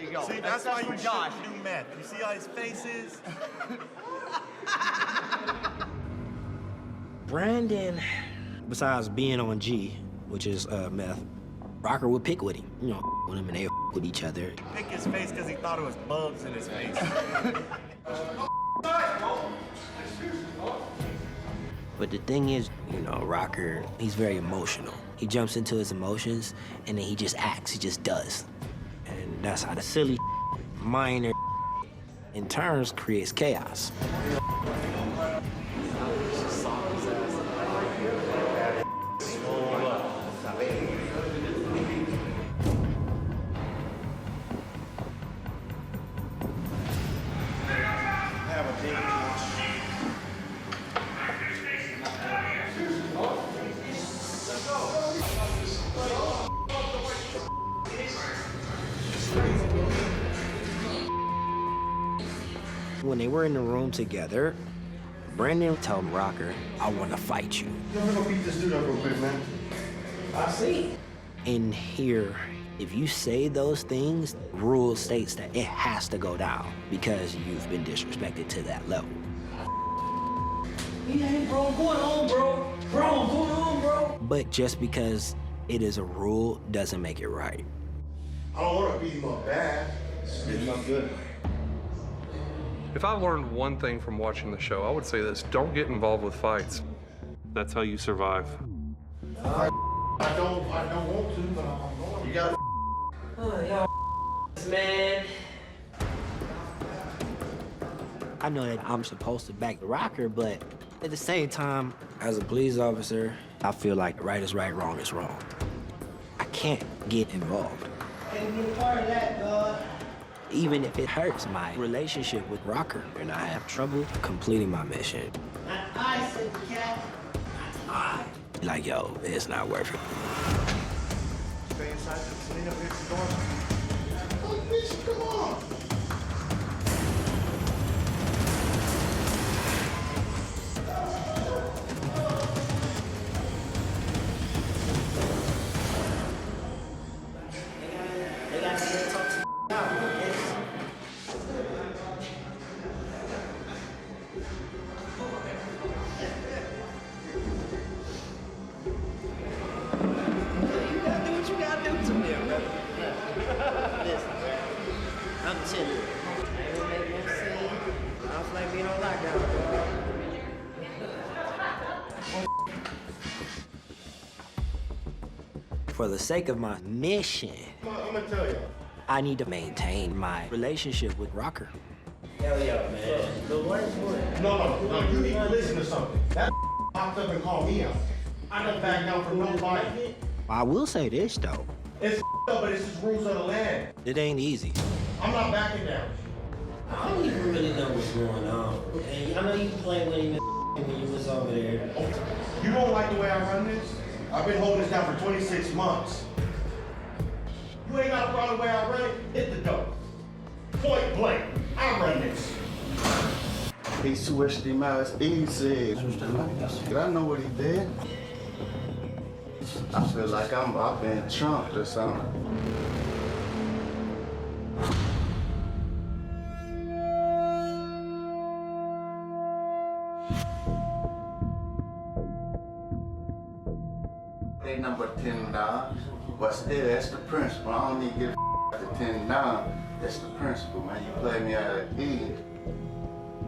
you go. See, that's why you shouldn't do meth. You see how his face is? Brandon, besides being on G, which is meth, Rocker would pick with him. You know, with him and they with each other. Pick his face because he thought it was bugs in his face. But the thing is, you know, Rocker, he's very emotional. He jumps into his emotions and then he just acts, he just does. And that's how the silly, minor in turns creates chaos. When they were in the room together, Brandon told Rocker, I want to fight you. Let me go beat this dude up real quick, man. I see. In here, if you say those things, rule states that it has to go down because you've been disrespected to that level. Yeah, bro, going on, bro. Bro, going on, bro. But just because it is a rule doesn't make it right. I don't want to beat him up bad. Beat him up good. If I learned one thing from watching the show, I would say this: don't get involved with fights. That's how you survive. I don't want to, but I'm going. You got. Oh, y'all, man. I know that I'm supposed to back the Rocker, but at the same time, as a police officer, I feel like right is right, wrong is wrong. I can't get involved. Can't be a part of that, dog. Even if it hurts my relationship with Rocker and I have trouble completing my mission. Not I, said the cat. Like, yo, it's not worth it. Stay inside the clean up here at the door. Oh, bitch, come on. They got to talk to now, okay? You gotta do what you gotta do to me, brother. Listen, I'm chilling. I ain't gonna make no scene. I don't feel like being on lockdown, bro. For the sake of my mission, I'm gonna tell you. I need to maintain my relationship with Rocker. Hell yeah, man. The worst one. No, you need to listen to something. That popped up and called me out. I don't back down from nobody. I will say this, though. It's up, but it's just rules of the land. It ain't easy. I'm not backing down. I don't even really know what's going on. And I know you played with him when you was over there. You don't like the way I run this? I've been holding this down for 26 months. You ain't got a problem with the way I run it? Hit the dope. Point blank. I run this. He switched him out. He said, did I know what he did? I feel like I've been trumped or something. They number $10. But still, that's the principle. I don't need to give the $10. That's the principle, man. You play me out of E.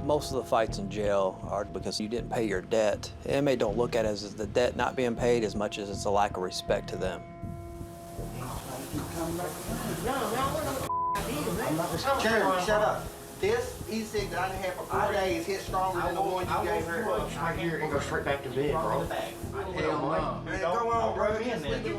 Most of the fights in jail are because you didn't pay your debt. The inmate don't look at it as the debt not being paid as much as it's a lack of respect to them. Jeremy, shut up. This e-cig that I done had for 4 days hit stronger than the one you gave her. Right here and go straight back to bed, bro. Hell no. Man, go on, bro. Just leave it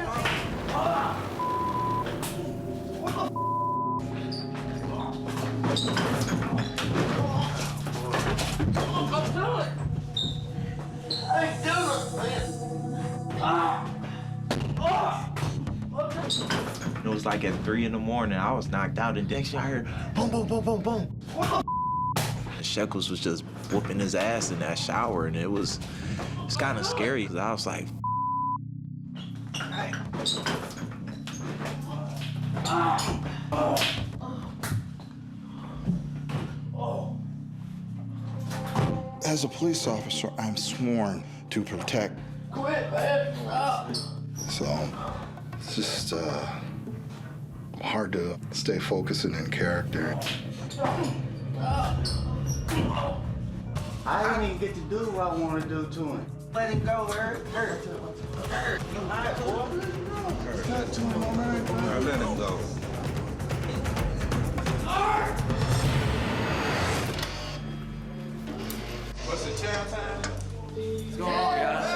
It was like at 3 in the morning. I was knocked out, and next thing I heard boom, boom, boom, boom, boom. And Shekels was just whooping his ass in that shower, and it's kind of scary. Cause I was like, As a police officer, I'm sworn to protect. Quit, man. Stop. So it's just hard to stay focused and in character. I didn't even get to do what I want to do to him. Let him go, hurt. All right, boy. Let him go. What's the chow time? What's going on, guys?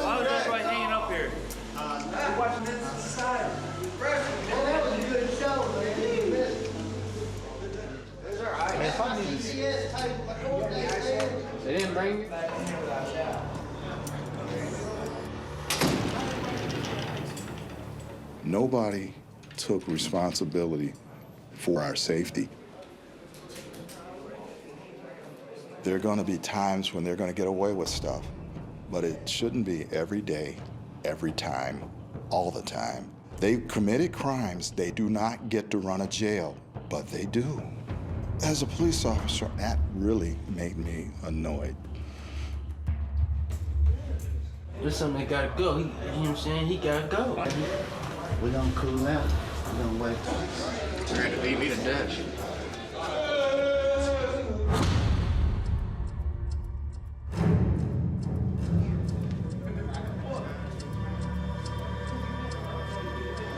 Why was everybody hanging up here? We're watching this society. That was a good show, man. It's all right. Man, if I need to... They didn't bring me? Nobody took responsibility for our safety. There are going to be times when they're going to get away with stuff, but it shouldn't be every day, every time, all the time. They've committed crimes. They do not get to run a jail, but they do. As a police officer, that really made me annoyed. There's something that gotta go. You know what I'm saying? He gotta go. We're gonna cool out. We're gonna wait. You're going to beat me to death.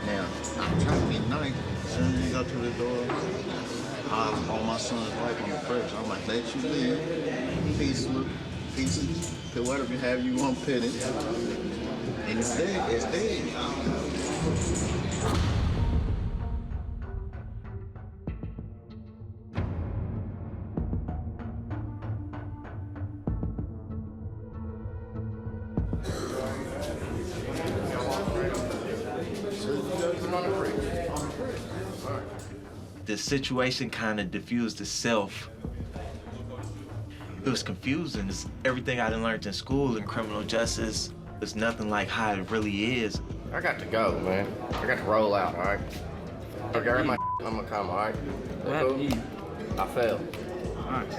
Now, I'm trying to be nice. As soon as you go to the door, I'm on my son's life on the first. I'm like, let you leave. Peaceful, put whatever you have you want, put it. And it's dead, it's dead. The situation kind of diffused itself. It was confusing. It's everything I done learned in school in criminal justice. It's nothing like how it really is. I got to go, man. I got to roll out, all right? Okay, grab my I'm going to come, all right? What happened to you? I failed. All right,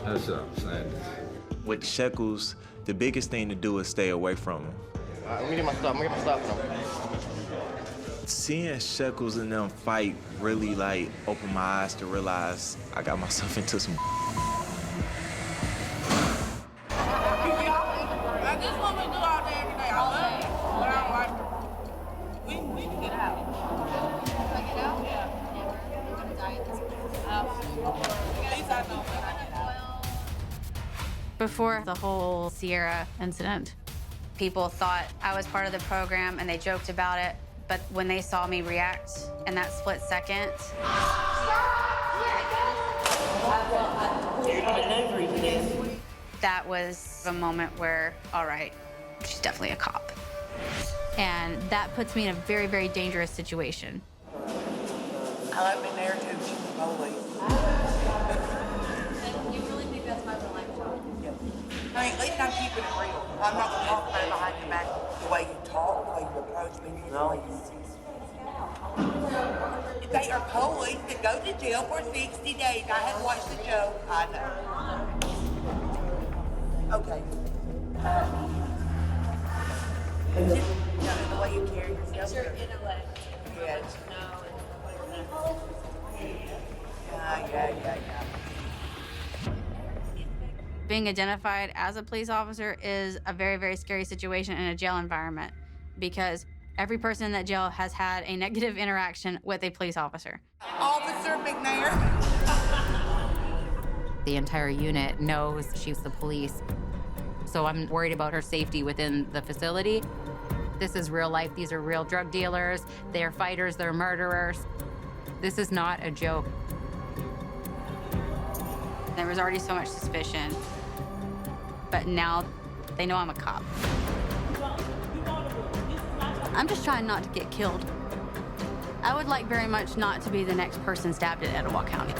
that's up, son. With Shekels, the biggest thing to do is stay away from him. All right, let me get my stuff. I'm going to get my stuff from him. Seeing Shekels and them fight really like opened my eyes to realize I got myself into some. I just want me to do all day every day. I love it, but I don't like it. We can get out. Can I get out? Yeah. We're gonna die at this point. At least I know when I get out. Before the whole Sierra incident, people thought I was part of the program and they joked about it. But when they saw me react in that split second, that was a moment where, all right, she's definitely a cop. And that puts me in a very, very dangerous situation. I like being there too. Always. And you really think that's my real life job? Yep. I mean, at least I'm keeping it real. I'm not gonna talk about it behind your back. The way you talk, the way you approach me, the way you see. They are police that go to jail for 60 days. I have watched the show. I know. Okay. The way you carry yourself. Your intellect. Yes. Yeah. Being identified as a police officer is a very, very scary situation in a jail environment because every person in that jail has had a negative interaction with a police officer. Officer McNair. The entire unit knows she's the police, so I'm worried about her safety within the facility. This is real life. These are real drug dealers. They're fighters. They're murderers. This is not a joke. There was already so much suspicion, but now they know I'm a cop. I'm just trying not to get killed. I would like very much not to be the next person stabbed in Etowah County.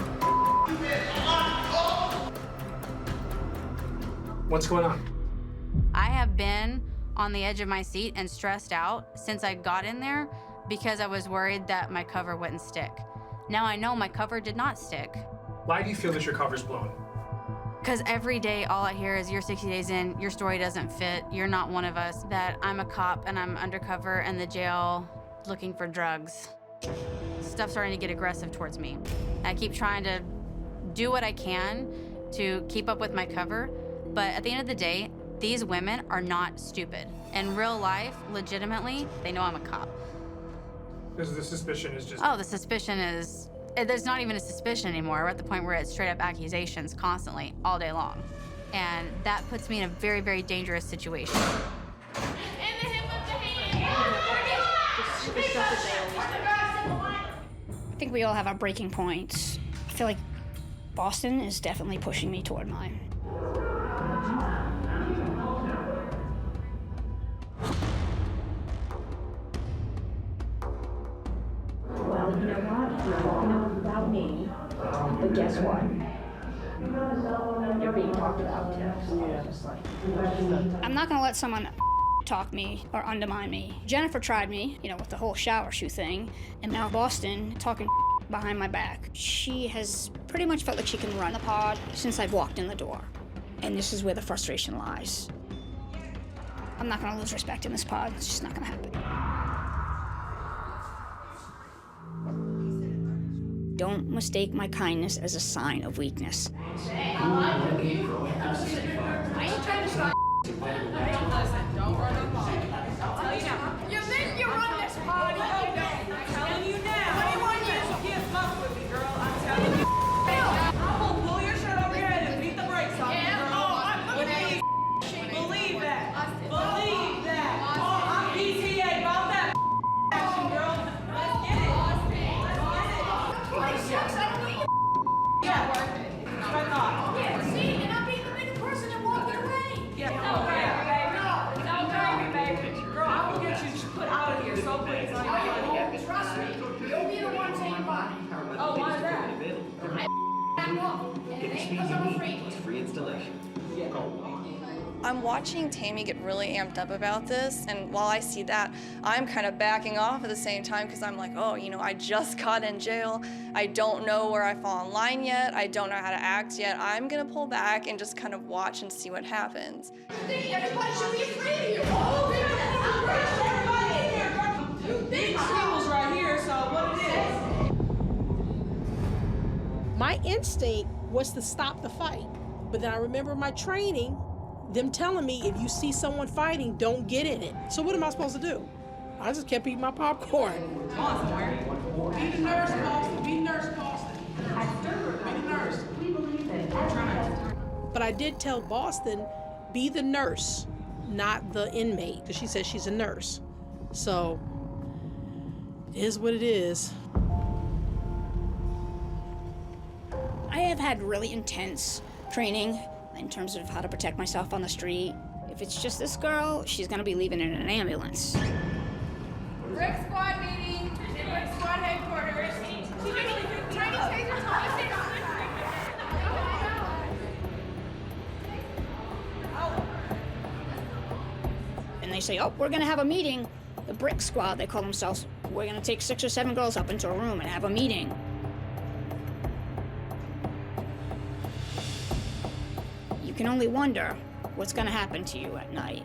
What's going on? I have been on the edge of my seat and stressed out since I got in there because I was worried that my cover wouldn't stick. Now I know my cover did not stick. Why do you feel that your cover's blown? Because every day all I hear is, you're 60 days in, your story doesn't fit, you're not one of us, that I'm a cop and I'm undercover in the jail looking for drugs. Stuff's starting to get aggressive towards me. I keep trying to do what I can to keep up with my cover, but at the end of the day, these women are not stupid. In real life, legitimately, they know I'm a cop. Because the suspicion is just... Oh, the suspicion is... There's not even a suspicion anymore. We're at the point where it's straight up accusations constantly, all day long. And that puts me in a very, very dangerous situation. I think we all have our breaking points. I feel like Boston is definitely pushing me toward mine. Well, you know what? You're talking about me, but guess what? You're being talked about too. I'm not gonna let someone talk me or undermine me. Jennifer tried me, with the whole shower shoe thing, and now Boston talking behind my back. She has pretty much felt like she can run the pod since I've walked in the door. And this is where the frustration lies. I'm not gonna lose respect in this pod. It's just not gonna happen. Don't mistake my kindness as a sign of weakness. I ain't trying to start. Don't run up on me. I'll tell you now. You think you run this pod? You don't. I'm telling you now. 21 years you can't fuck with me, girl. I'm telling you. I will pull your shirt over your head and beat the brakes off you, girl. Believe that. Believe that. I'm PTA about that action, girl. Let's get it. Let's get it. Yeah, worth it. But not. Yeah, see, and I'm being the bigger person and walking away. Yeah, no, baby. Girl, I will get you put out of here so quick. It's not even funny. Trust me, you'll be the one saying bye. Oh, why is that? I'm off. Because I'm afraid. It's free installation. I'm watching Tammy get really amped up about this, and while I see that, I'm kind of backing off at the same time because I'm like, oh, I just got in jail. I don't know where I fall in line yet. I don't know how to act yet. I'm gonna pull back and just kind of watch and see what happens. I think everybody should be afraid of you. Oh, everybody in here, girl. You think was right here, so what it is. My instinct was to stop the fight, but then I remember my training, them telling me, if you see someone fighting, don't get in it. So what am I supposed to do? I just kept eating my popcorn. Be the nurse, Boston. Be nurse, Boston. Be the nurse. We believe it. But I did tell Boston, be the nurse, not the inmate, because she said she's a nurse. So, it is what it is. I have had really intense training in terms of how to protect myself on the street. If it's just this girl, she's gonna be leaving in an ambulance. Brick squad meeting. Brick squad headquarters. Tiny taser. And they say, oh, we're gonna have a meeting. The Brick Squad, they call themselves. We're gonna take 6 or 7 girls up into a room and have a meeting. You can only wonder what's gonna happen to you at night.